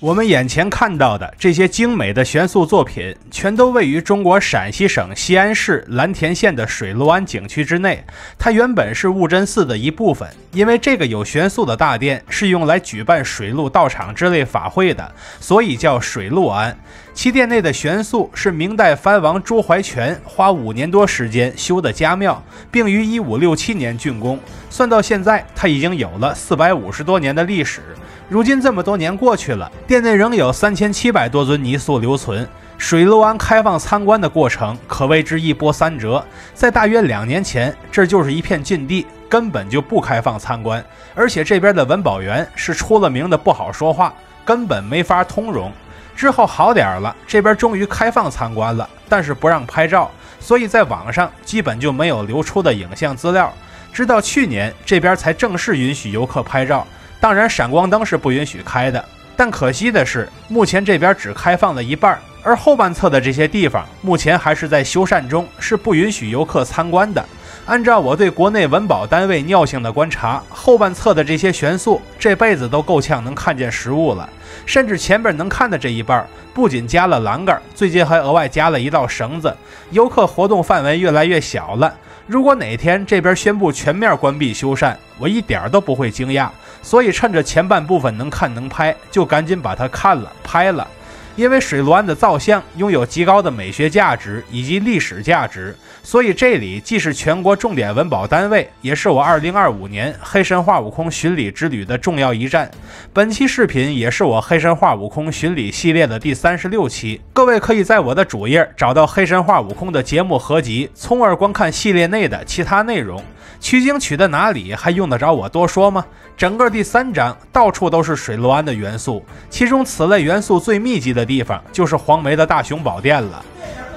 我们眼前看到的这些精美的悬塑作品，全都位于中国陕西省西安市蓝田县的水陆庵景区之内。它原本是悟真寺的一部分，因为这个有悬塑的大殿是用来举办水陆道场之类法会的，所以叫水陆庵。其殿内的悬塑是明代藩王朱怀全花5年多时间修的家庙，并于1567年竣工。算到现在，它已经有了450多年的历史。如今这么多年过去了，殿内仍有3700多尊泥塑留存。水陆庵开放参观的过程可谓之一波三折。在大约2年前，这就是一片禁地，根本就不开放参观，而且这边的文保员是出了名的不好说话，根本没法通融。之后好点了，这边终于开放参观了，但是不让拍照，所以在网上基本就没有流出的影像资料。直到去年，这边才正式允许游客拍照。当然闪光灯是不允许开的，但可惜的是，目前这边只开放了一半，而后半侧的这些地方目前还是在修缮中，是不允许游客参观的。按照我对国内文保单位尿性的观察，后半侧的这些悬塑这辈子都够呛能看见实物了，甚至前边能看的这一半不仅加了栏杆，最近还额外加了一道绳子，游客活动范围越来越小了。如果哪天这边宣布全面关闭修缮，我一点都不会惊讶。所以趁着前半部分能看能拍，就赶紧把它看了拍了。因为水陆庵的造像拥有极高的美学价值以及历史价值，所以这里既是全国重点文保单位，也是我2025年黑神话悟空巡礼之旅的重要一站。本期视频也是我黑神话悟空巡礼系列的第36期，各位可以在我的主页找到黑神话悟空的节目合集，从而观看系列内的其他内容。取经取的哪里还用得着我多说吗？整个第3章到处都是水陆庵的元素，其中此类元素最密集的地方就是黄梅的大雄宝殿了。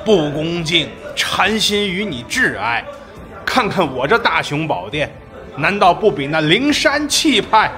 不恭敬，禅心与你挚爱。看看我这大雄宝殿，难道不比那灵山气派？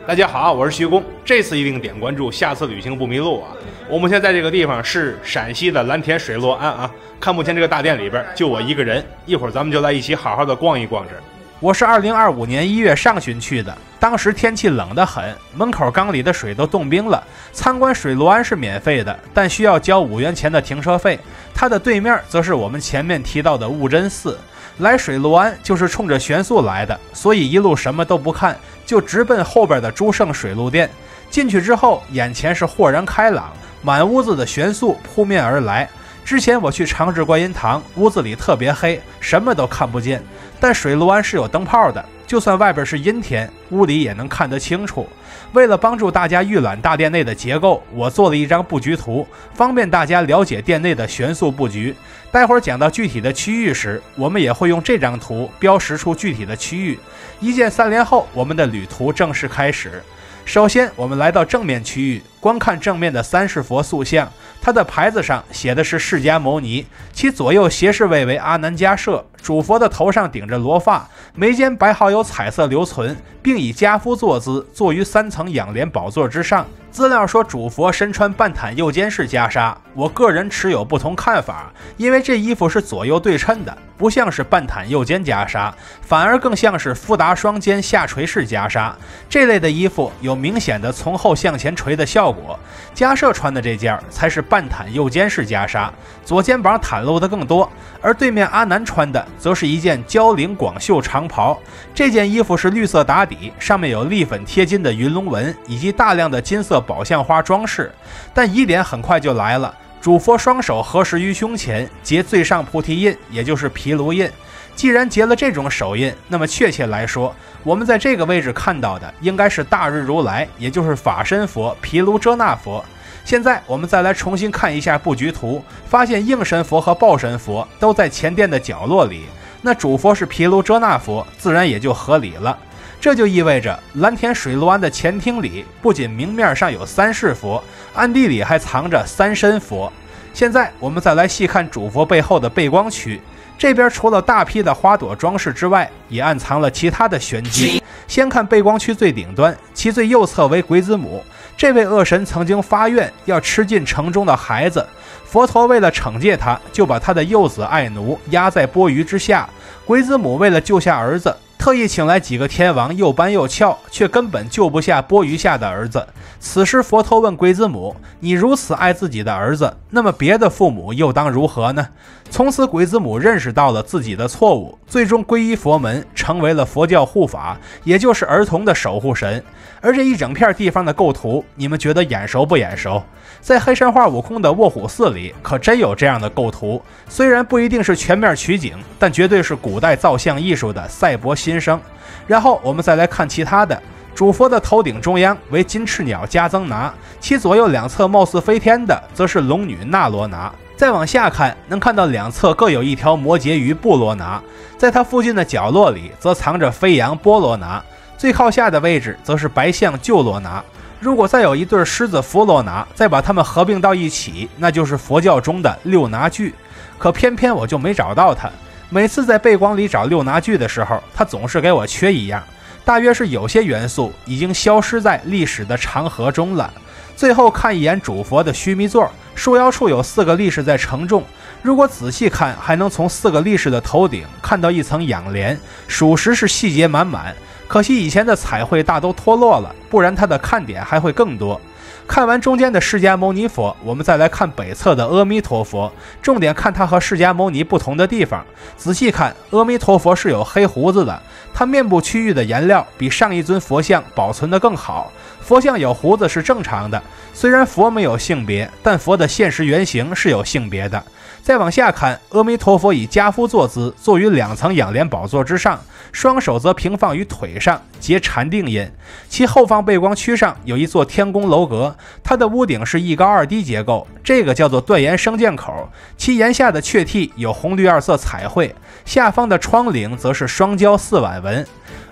大家好，我是徐工，这次一定点关注，下次旅行不迷路啊！我们现在这个地方是陕西的蓝田水陆庵啊，看目前这个大殿里边就我一个人，一会儿咱们就来一起好好的逛一逛这。我是2025年1月上旬去的，当时天气冷得很，门口缸里的水都冻冰了。参观水陆庵是免费的，但需要交5元钱的停车费。它的对面则是我们前面提到的悟真寺。来水陆庵就是冲着悬塑来的，所以一路什么都不看，就直奔后边的诸圣水陆殿。进去之后，眼前是豁然开朗，满屋子的悬塑扑面而来。之前我去长治观音堂，屋子里特别黑，什么都看不见，但水陆庵是有灯泡的，就算外边是阴天，屋里也能看得清楚。为了帮助大家预览大殿内的结构，我做了一张布局图，方便大家了解殿内的悬塑布局。待会儿讲到具体的区域时，我们也会用这张图标识出具体的区域。一键3连后，我们的旅途正式开始。首先，我们来到正面区域，观看正面的三世佛塑像。它的牌子上写的是释迦牟尼，其左右斜视位为阿难迦摄，主佛的头上顶着罗发，眉间白毫有彩色留存，并以家夫坐姿坐于3层仰莲宝座之上。资料说主佛身穿半袒右肩式袈裟，我个人持有不同看法，因为这衣服是左右对称的，不像是半袒右肩袈裟，反而更像是福达双肩下垂式袈裟。这类的衣服有明显的从后向前垂的效果，迦摄穿的这件才是半袒右肩式袈裟，左肩膀袒露的更多，而对面阿难穿的则是一件交领广袖长袍。这件衣服是绿色打底，上面有立粉贴金的云龙纹以及大量的金色宝相花装饰。但疑点很快就来了，主佛双手合十于胸前，结最上菩提印，也就是毗卢印。既然结了这种手印，那么确切来说，我们在这个位置看到的应该是大日如来，也就是法身佛毗卢遮那佛。现在我们再来重新看一下布局图，发现应身佛和报身佛都在前殿的角落里，那主佛是毗卢遮那佛，自然也就合理了。这就意味着蓝田水陆庵的前厅里不仅明面上有3世佛，暗地里还藏着3身佛。现在我们再来细看主佛背后的背光区，这边除了大批的花朵装饰之外，也暗藏了其他的玄机。先看背光区最顶端，其最右侧为鬼子母。这位恶神曾经发愿要吃尽城中的孩子，佛陀为了惩戒他，就把他的幼子爱奴压在钵盂之下。鬼子母为了救下儿子，特特意请来几个天王，又搬又翘，却根本救不下钵盂下的儿子。此时佛陀问龟子母：你如此爱自己的儿子，那么别的父母又当如何呢？从此龟子母认识到了自己的错误，最终皈依佛门，成为了佛教护法，也就是儿童的守护神。而这一整片地方的构图，你们觉得眼熟不眼熟？在黑神话悟空的卧虎寺里可真有这样的构图，虽然不一定是全面取景，但绝对是古代造像艺术的赛博新生。然后我们再来看其他的，主佛的头顶中央为金翅鸟加增拿，其左右两侧貌似飞天的则是龙女那罗拿。再往下看，能看到两侧各有一条摩羯鱼布罗拿，在它附近的角落里则藏着飞羊波罗拿，最靠下的位置则是白象救罗拿。如果再有一对狮子弗罗拿，再把它们合并到一起，那就是佛教中的六拿具。可偏偏我就没找到它。每次在背光里找六拿具的时候，它总是给我缺一样，大约是有些元素已经消失在历史的长河中了。最后看一眼主佛的须弥座，束腰处有4个力士在承重，如果仔细看，还能从4个力士的头顶看到一层仰莲，属实是细节满满。可惜以前的彩绘大都脱落了，不然它的看点还会更多。看完中间的释迦牟尼佛，我们再来看北侧的阿弥陀佛，重点看它和释迦牟尼不同的地方。仔细看，阿弥陀佛是有黑胡子的，他面部区域的颜料比上一尊佛像保存得更好。佛像有胡子是正常的，虽然佛没有性别，但佛的现实原型是有性别的。再往下看，阿弥陀佛以家夫坐姿，坐于2层仰莲宝座之上，双手则平放于腿上，结禅定印。其后方背光区上有一座天宫楼阁，它的屋顶是1高2低结构，这个叫做断檐升降口。其檐下的雀替有红绿2色彩绘，下方的窗棂则是双胶4碗纹。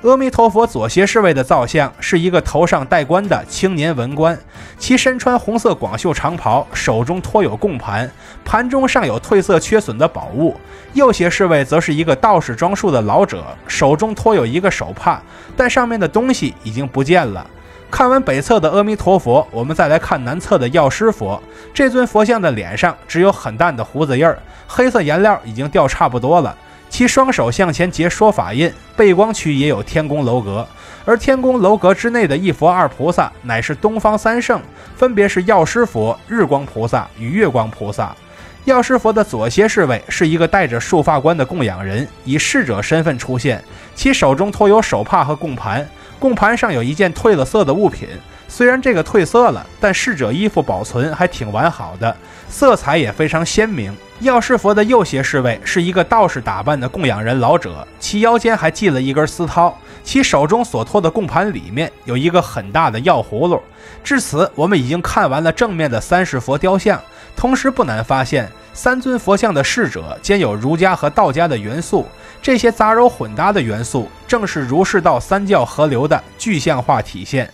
阿弥陀佛左斜侍卫的造像是一个头上戴冠的青年文官，其身穿红色广袖长袍，手中托有供盘，盘中上有褪色缺损的宝物。右斜侍卫则是一个道士装束的老者，手中托有一个手帕，但上面的东西已经不见了。看完北侧的阿弥陀佛，我们再来看南侧的药师佛。这尊佛像的脸上只有很淡的胡子印儿，黑色颜料已经掉差不多了。其双手向前结说法印，背光区也有天宫楼阁，而天宫楼阁之内的一佛二菩萨乃是东方三圣，分别是药师佛、日光菩萨与月光菩萨。药师佛的左斜侍卫是一个戴着束发冠的供养人，以侍者身份出现，其手中托有手帕和供盘，供盘上有一件褪了色的物品，虽然这个褪色了，但侍者衣服保存还挺完好的，色彩也非常鲜明。药师佛的右斜侍卫是一个道士打扮的供养人老者，其腰间还系了一根丝绦，其手中所托的供盘里面有一个很大的药葫芦。至此，我们已经看完了正面的30佛雕像，同时不难发现3尊佛像的侍者兼有儒家和道家的元素，这些杂糅混搭的元素正是儒释道3教合流的具象化体现。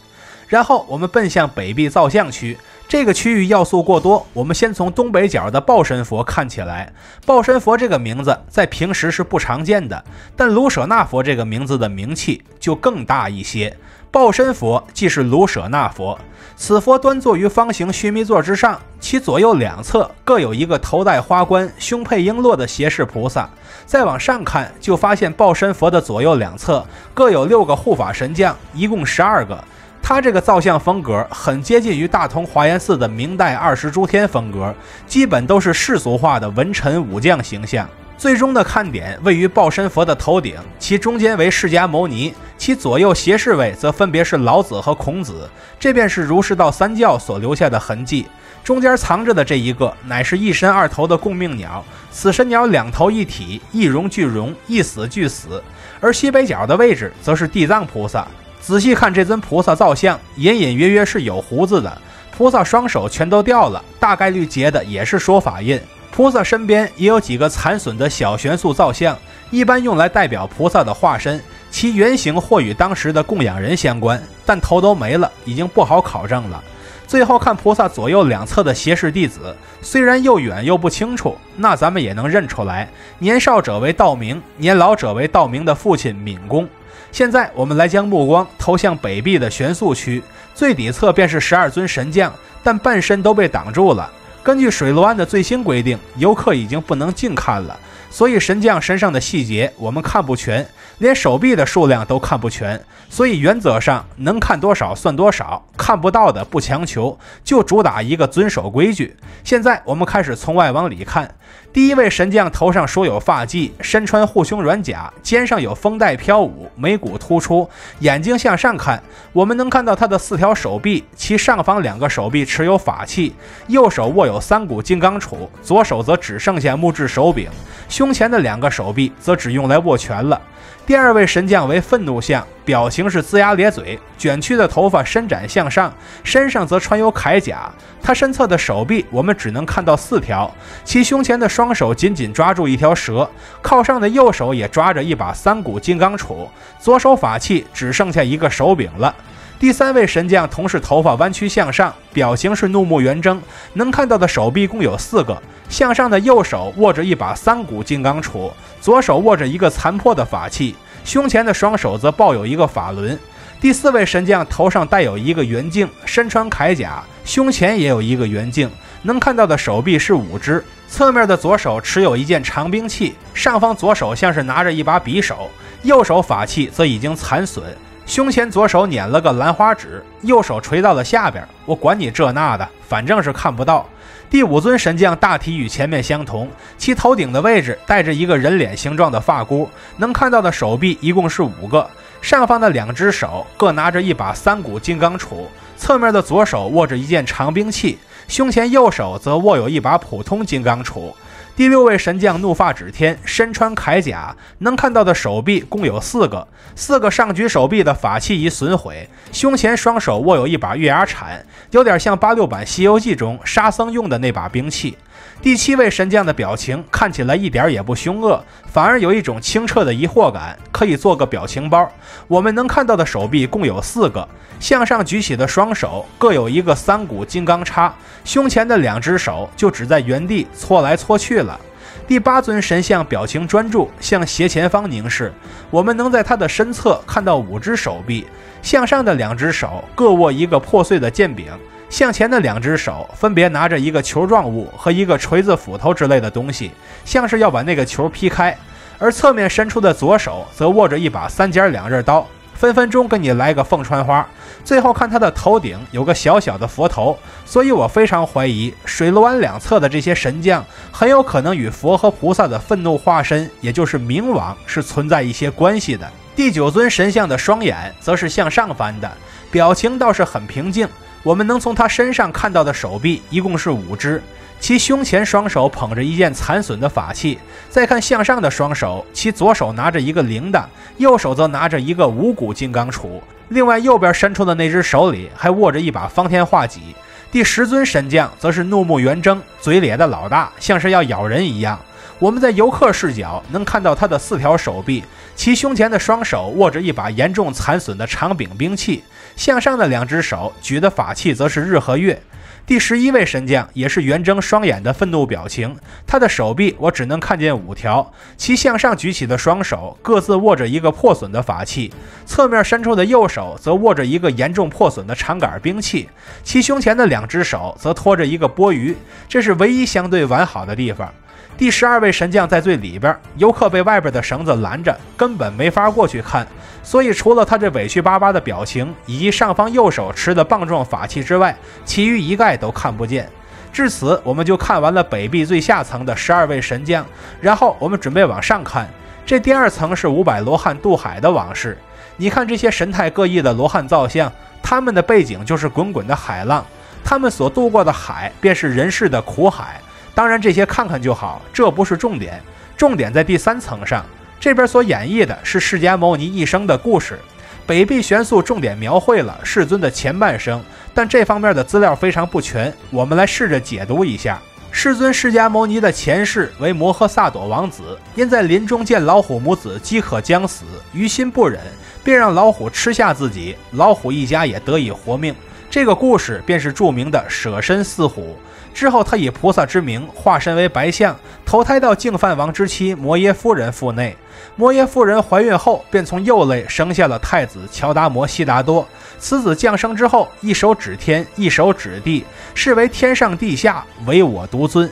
然后我们奔向北壁造像区，这个区域要素过多，我们先从东北角的报身佛看起来。报身佛这个名字在平时是不常见的，但卢舍那佛这个名字的名气就更大一些。报身佛即是卢舍那佛，此佛端坐于方形须弥座之上，其左右两侧各有一个头戴花冠、胸佩璎珞的胁侍菩萨。再往上看，就发现报身佛的左右两侧各有6个护法神将，一共12个。他这个造像风格很接近于大同华严寺的明代20诸天风格，基本都是世俗化的文臣武将形象。最终的看点位于报身佛的头顶，其中间为释迦牟尼，其左右斜侍卫则分别是老子和孔子，这便是儒释道3教所留下的痕迹。中间藏着的这一个乃是一身2头的供命鸟，此神鸟2头一体，一荣俱荣，一死俱死。而西北角的位置则是地藏菩萨。仔细看这尊菩萨造像，隐隐约约是有胡子的，菩萨双手全都掉了，大概率结的也是说法印。菩萨身边也有几个残损的小悬塑造像，一般用来代表菩萨的化身，其原型或与当时的供养人相关，但头都没了，已经不好考证了。最后看菩萨左右两侧的胁侍弟子，虽然又远又不清楚，那咱们也能认出来，年少者为道明，年老者为道明的父亲闵公。现在我们来将目光投向北壁的悬塑区，最底侧便是12尊神将，但半身都被挡住了。根据水罗庵的最新规定，游客已经不能近看了，所以神将身上的细节我们看不全，连手臂的数量都看不全，所以原则上能看多少算多少，看不到的不强求，就主打一个遵守规矩。现在我们开始从外往里看，第一位神将头上梳有发髻，身穿护胸软甲，肩上有风带飘舞，眉骨突出，眼睛向上看，我们能看到他的4条手臂，其上方2个手臂持有法器，右手握有3股金刚杵，左手则只剩下木质手柄，胸前的2个手臂则只用来握拳了。第二位神将为愤怒相，表情是龇牙咧嘴，卷曲的头发伸展向上，身上则穿有铠甲。他身侧的手臂我们只能看到4条，其胸前的双手紧紧抓住一条蛇，靠上的右手也抓着一把3股金刚杵，左手法器只剩下1个手柄了。第3位神将同是头发弯曲向上，表情是怒目圆睁，能看到的手臂共有4个，向上的右手握着一把3股金刚杵，左手握着一个残破的法器，胸前的双手则抱有一个法轮。第4位神将头上戴有一个圆镜，身穿铠甲，胸前也有一个圆镜，能看到的手臂是5只，侧面的左手持有一件长兵器，上方左手像是拿着一把匕首，右手法器则已经残损，胸前左手捻了个兰花指，右手垂到了下边，我管你这那的，反正是看不到。第5尊神将大体与前面相同，其头顶的位置带着一个人脸形状的发箍，能看到的手臂一共是5个，上方的2只手各拿着一把3股金刚杵，侧面的左手握着一件长兵器，胸前右手则握有一把普通金刚杵。第6位神将怒发指天，身穿铠甲，能看到的手臂共有4个，4个上举手臂的法器已损毁，胸前双手握有一把月牙铲，有点像86版《西游记》中沙僧用的那把兵器。第7位神将的表情看起来一点也不凶恶，反而有一种清澈的疑惑感，可以做个表情包。我们能看到的手臂共有4个，向上举起的双手各有一个3股金刚叉，胸前的2只手就只在原地搓来搓去了。第8尊神像表情专注，向斜前方凝视，我们能在他的身侧看到5只手臂，向上的2只手各握一个破碎的剑柄，向前的2只手分别拿着一个球状物和一个锤子、斧头之类的东西，像是要把那个球劈开，而侧面伸出的左手则握着一把3尖2刃刀，分分钟给你来个凤穿花。最后看他的头顶有个小小的佛头，所以我非常怀疑水罗庵两侧的这些神将很有可能与佛和菩萨的愤怒化身，也就是冥王是存在一些关系的。第9尊神像的双眼则是向上翻的，表情倒是很平静，我们能从他身上看到的手臂一共是5只，其胸前双手捧着一件残损的法器，再看向上的双手，其左手拿着一个铃铛，右手则拿着一个5股金刚杵，另外右边伸出的那只手里还握着一把方天画戟。第10尊神将则是怒目圆睁，嘴咧的老大，像是要咬人一样。我们在游客视角能看到他的4条手臂，其胸前的双手握着一把严重残损的长柄兵器，向上的2只手举的法器则是日和月。第11位神将也是圆睁双眼的愤怒表情，他的手臂我只能看见5条，其向上举起的双手各自握着一个破损的法器，侧面伸出的右手则握着一个严重破损的长杆兵器，其胸前的2只手则托着一个钵盂，这是唯一相对完好的地方。第12位神将在最里边，游客被外边的绳子拦着，根本没法过去看，所以除了他这委屈巴巴的表情以及上方右手持的棒状法器之外，其余一概都看不见。至此我们就看完了北壁最下层的12位神将，然后我们准备往上看，这第2层是500罗汉渡海的往事。你看这些神态各异的罗汉造像，他们的背景就是滚滚的海浪，他们所渡过的海便是人世的苦海。当然这些看看就好，这不是重点，重点在第3层上，这边所演绎的是释迦牟尼一生的故事。北壁玄素重点描绘了世尊的前半生，但这方面的资料非常不全，我们来试着解读一下。世尊释迦牟尼的前世为摩诃萨埵王子，因在林中见老虎母子饥渴将死，于心不忍，便让老虎吃下自己，老虎一家也得以活命。这个故事便是著名的舍身饲虎。之后他以菩萨之名化身为白象，投胎到净饭王之妻摩耶夫人腹内。摩耶夫人怀孕后，便从幼类生下了太子乔达摩悉达多。此子降生之后，一手指天，一手指地，是为天上地下，唯我独尊。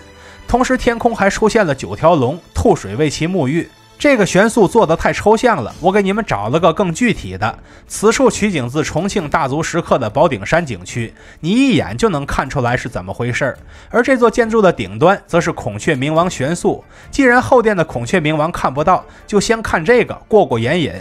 同时天空还出现了9条龙，吐水为其沐浴。这个悬塑做得太抽象了，我给你们找了个更具体的。此处取景自重庆大足石刻的宝顶山景区，你一眼就能看出来是怎么回事。而这座建筑的顶端则是孔雀明王悬塑。既然后殿的孔雀明王看不到，就先看这个过眼瘾。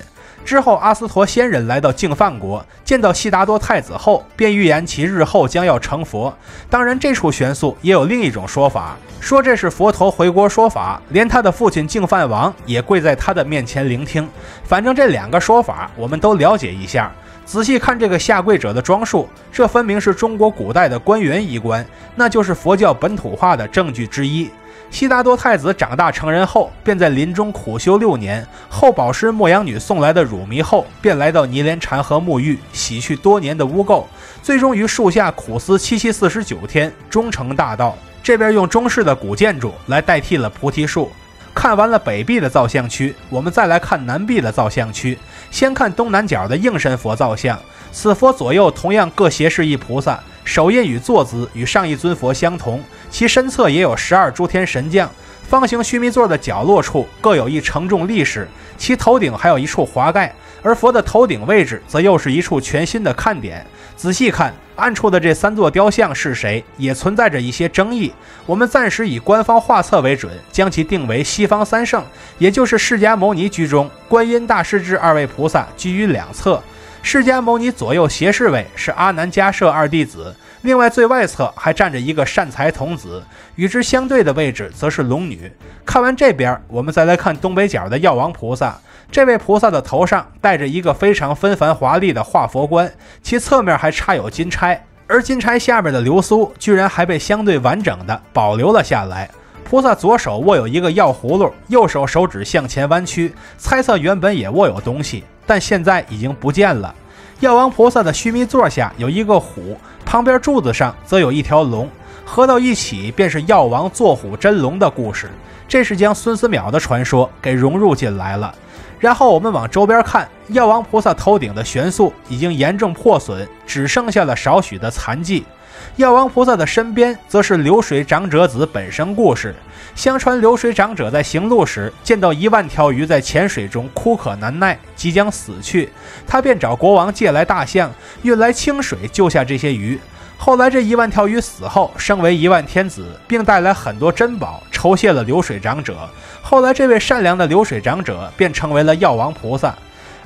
之后阿斯陀仙人来到净饭国，见到悉达多太子后，便预言其日后将要成佛。当然这处悬塑也有另一种说法，说这是佛陀回国说法，连他的父亲净饭王也跪在他的面前聆听。反正这两个说法我们都了解一下。仔细看这个下跪者的装束，这分明是中国古代的官员衣冠，那就是佛教本土化的证据之一。悉达多太子长大成人后，便在林中苦修6年，后宝师牧羊女送来的乳糜后，便来到尼连禅河沐浴，洗去多年的污垢，最终于树下苦思749天，终成大道。这边用中式的古建筑来代替了菩提树。看完了北壁的造像区，我们再来看南壁的造像区。先看东南角的应身佛造像，此佛左右同样各斜视一菩萨，手印与坐姿与上一尊佛相同，其身侧也有12诸天神将。方形须弥座的角落处各有一承重力士，其头顶还有一处华盖，而佛的头顶位置则又是一处全新的看点。仔细看，暗处的这3座雕像是谁，也存在着一些争议。我们暂时以官方画册为准，将其定为西方3圣，也就是释迦牟尼居中，观音大势至2位菩萨居于两侧。释迦牟尼左右斜视位是阿难迦摄2弟子，另外最外侧还站着一个善财童子，与之相对的位置则是龙女。看完这边，我们再来看东北角的药王菩萨。这位菩萨的头上戴着一个非常纷繁华丽的化佛冠，其侧面还插有金钗，而金钗下面的流苏居然还被相对完整的保留了下来。菩萨左手握有一个药葫芦，右手手指向前弯曲，猜测原本也握有东西，但现在已经不见了。药王菩萨的须弥座下有一个虎，旁边柱子上则有一条龙，合到一起便是药王坐虎真龙的故事。这是将孙思邈的传说给融入进来了。然后我们往周边看，药王菩萨头顶的悬塑已经严重破损，只剩下了少许的残迹。药王菩萨的身边则是流水长者子本生故事。相传流水长者在行路时见到1万条鱼在浅水中枯渴难耐，即将死去，他便找国王借来大象，运来清水救下这些鱼。后来这1万条鱼死后升为1万天子，并带来很多珍宝，酬谢了流水长者。后来这位善良的流水长者便成为了药王菩萨。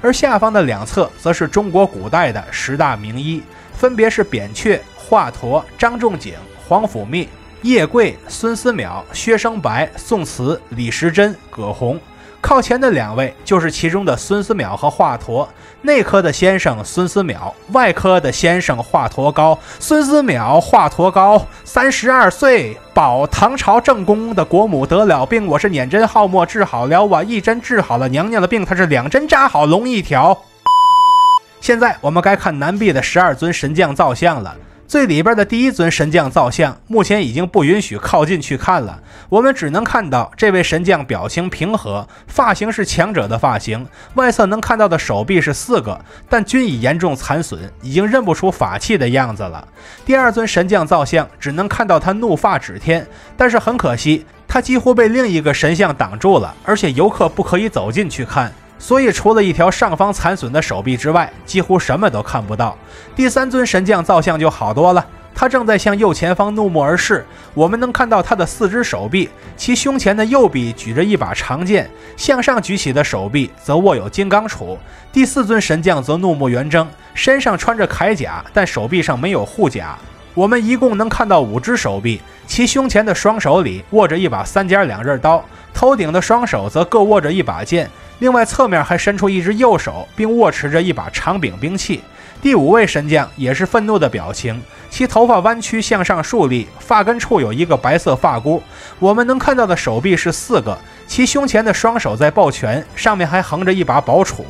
而下方的两侧则是中国古代的10大名医，分别是扁鹊、华佗、张仲景、皇甫谧、叶贵、孙思邈、薛生白、宋慈、李时珍、葛洪。靠前的2位就是其中的孙思邈和华佗，内科的先生孙思邈，外科的先生华佗高。孙思邈、华佗高32岁，保唐朝正宫的国母得了病，我是捻针好墨治好了，我1针治好了娘娘的病，他是2针扎好龙一条。现在我们该看南壁的12尊神将造像了。最里边的第1尊神将造像目前已经不允许靠近去看了，我们只能看到这位神将表情平和，发型是强者的发型，外侧能看到的手臂是4个，但均已严重残损，已经认不出法器的样子了。第2尊神将造像只能看到他怒发指天，但是很可惜，他几乎被另一个神像挡住了，而且游客不可以走近去看。所以除了一条上方残损的手臂之外，几乎什么都看不到。第3尊神将造像就好多了，他正在向右前方怒目而视，我们能看到他的4只手臂，其胸前的右臂举着一把长剑，向上举起的手臂则握有金刚杵。第4尊神将则怒目圆睁，身上穿着铠甲，但手臂上没有护甲。我们一共能看到5只手臂，其胸前的双手里握着一把3尖2刃刀，头顶的双手则各握着一把剑，另外侧面还伸出一只右手，并握持着一把长柄兵器。第5位神将也是愤怒的表情，其头发弯曲向上竖立，发根处有一个白色发箍。我们能看到的手臂是4个，其胸前的双手在抱拳，上面还横着一把宝杵。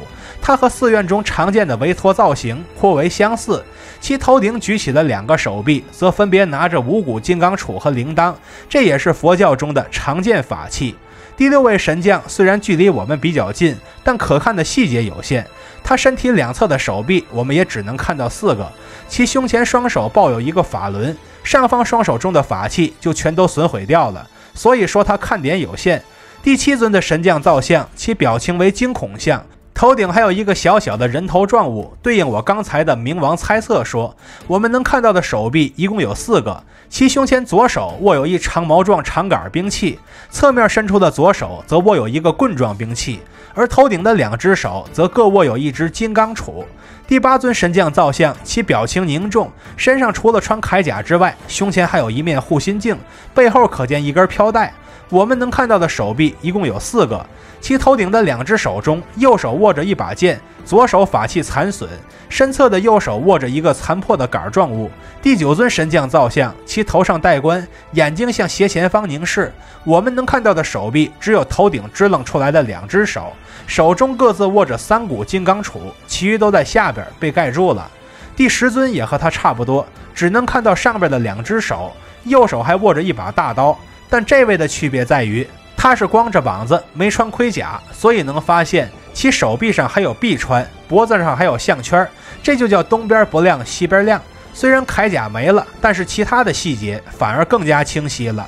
它和寺院中常见的维陀造型颇为相似，其头顶举起的2个手臂，则分别拿着五谷金刚杵和铃铛，这也是佛教中的常见法器。第6位神将虽然距离我们比较近，但可看的细节有限。他身体2侧的手臂，我们也只能看到4个，其胸前双手抱有一个法轮，上方双手中的法器就全都损毁掉了，所以说他看点有限。第7尊的神将造像，其表情为惊恐相，头顶还有一个小小的人头状物，对应我刚才的冥王猜测说，我们能看到的手臂一共有4个，其胸前左手握有一长矛状长杆兵器，侧面伸出的左手则握有一个棍状兵器，而头顶的2只手则各握有一只金刚杵。第8尊神将造像，其表情凝重，身上除了穿铠甲之外，胸前还有一面护心镜，背后可见一根飘带。我们能看到的手臂一共有4个，其头顶的2只手中，右手握着一把剑，左手法器残损，身侧的右手握着一个残破的杆状物。第9尊神将造像，其头上戴冠，眼睛向斜前方凝视。我们能看到的手臂只有头顶支棱出来的2只手，手中各自握着3股金刚杵，其余都在下边被盖住了。第10尊也和他差不多，只能看到上边的2只手，右手还握着一把大刀。但这位的区别在于，他是光着膀子，没穿盔甲，所以能发现其手臂上还有臂穿，脖子上还有项圈，这就叫东边不亮西边亮。虽然铠甲没了，但是其他的细节反而更加清晰了。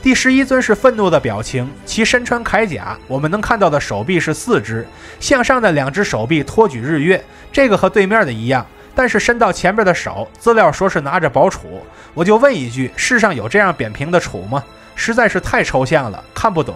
第11尊是愤怒的表情，其身穿铠甲，我们能看到的手臂是4只，向上的2只手臂托举日月，这个和对面的一样，但是伸到前边的手，资料说是拿着宝杵。我就问一句，世上有这样扁平的杵吗？实在是太抽象了，看不懂。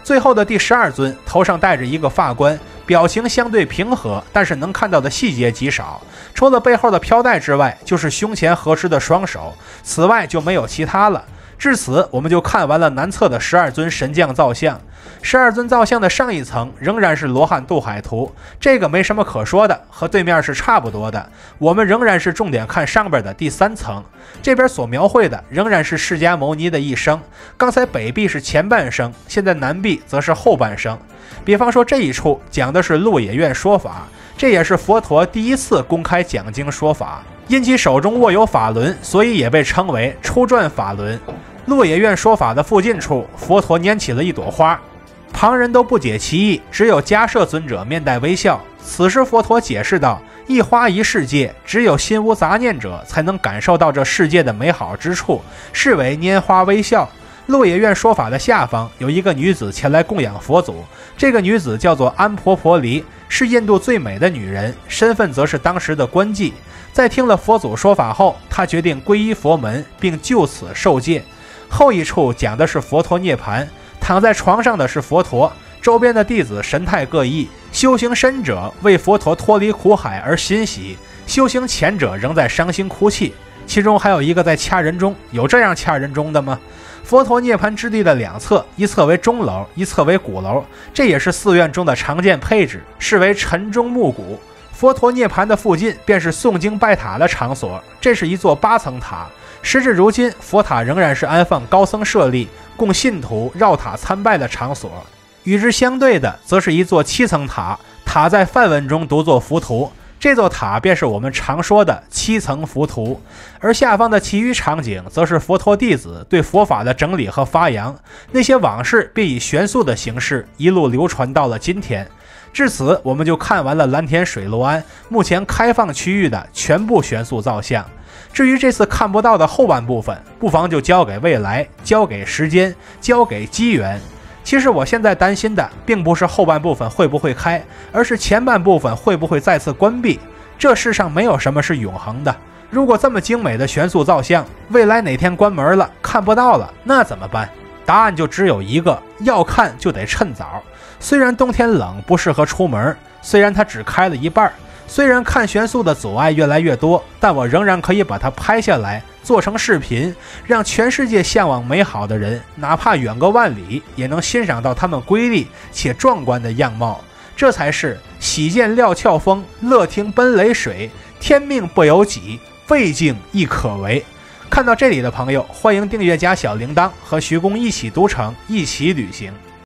最后的第12尊，头上戴着一个发冠，表情相对平和，但是能看到的细节极少，除了背后的飘带之外，就是胸前合十的双手，此外就没有其他了。至此，我们就看完了南侧的12尊神将造像。12尊造像的上一层仍然是罗汉渡海图，这个没什么可说的，和对面是差不多的。我们仍然是重点看上边的第3层，这边所描绘的仍然是释迦牟尼的一生。刚才北壁是前半生，现在南壁则是后半生。比方说这一处讲的是鹿野苑说法，这也是佛陀第1次公开讲经说法，因其手中握有法轮，所以也被称为初转法轮。鹿野苑说法的附近处，佛陀拈起了一朵花，旁人都不解其意，只有迦摄尊者面带微笑。此时佛陀解释道，一花一世界，只有心无杂念者才能感受到这世界的美好之处，是为拈花微笑。鹿野苑说法的下方有一个女子前来供养佛祖，这个女子叫做安婆婆离，是印度最美的女人，身份则是当时的官妓。在听了佛祖说法后，她决定皈依佛门，并就此受戒。后一处讲的是佛陀涅槃，躺在床上的是佛陀，周边的弟子神态各异，修行深者为佛陀脱离苦海而欣喜，修行浅者仍在伤心哭泣，其中还有一个在掐人中。有这样掐人中的吗？佛陀涅槃之地的2侧，一侧为钟楼，一侧为鼓楼，这也是寺院中的常见配置，视为晨钟暮鼓。佛陀涅槃的附近便是诵经拜塔的场所，这是一座8层塔。时至如今，佛塔仍然是安放高僧舍利，供信徒绕塔参拜的场所。与之相对的，则是一座7层塔，塔在梵文中读作浮屠，这座塔便是我们常说的7层浮屠。而下方的其余场景，则是佛陀弟子对佛法的整理和发扬，那些往事便以悬塑的形式一路流传到了今天。至此，我们就看完了蓝田水陆庵目前开放区域的全部悬塑造像。至于这次看不到的后半部分，不妨就交给未来，交给时间，交给机缘。其实我现在担心的并不是后半部分会不会开，而是前半部分会不会再次关闭。这世上没有什么是永恒的，如果这么精美的悬塑造像，未来哪天关门了，看不到了，那怎么办？答案就只有一个，要看就得趁早。虽然冬天冷不适合出门，虽然它只开了一半，虽然看悬塑的阻碍越来越多，但我仍然可以把它拍下来，做成视频，让全世界向往美好的人，哪怕远个万里，也能欣赏到它们瑰丽且壮观的样貌。这才是喜见料峭风，乐听奔雷水，天命不由己，未竟亦可为。看到这里的朋友，欢迎订阅加小铃铛，和徐公一起读城，一起旅行。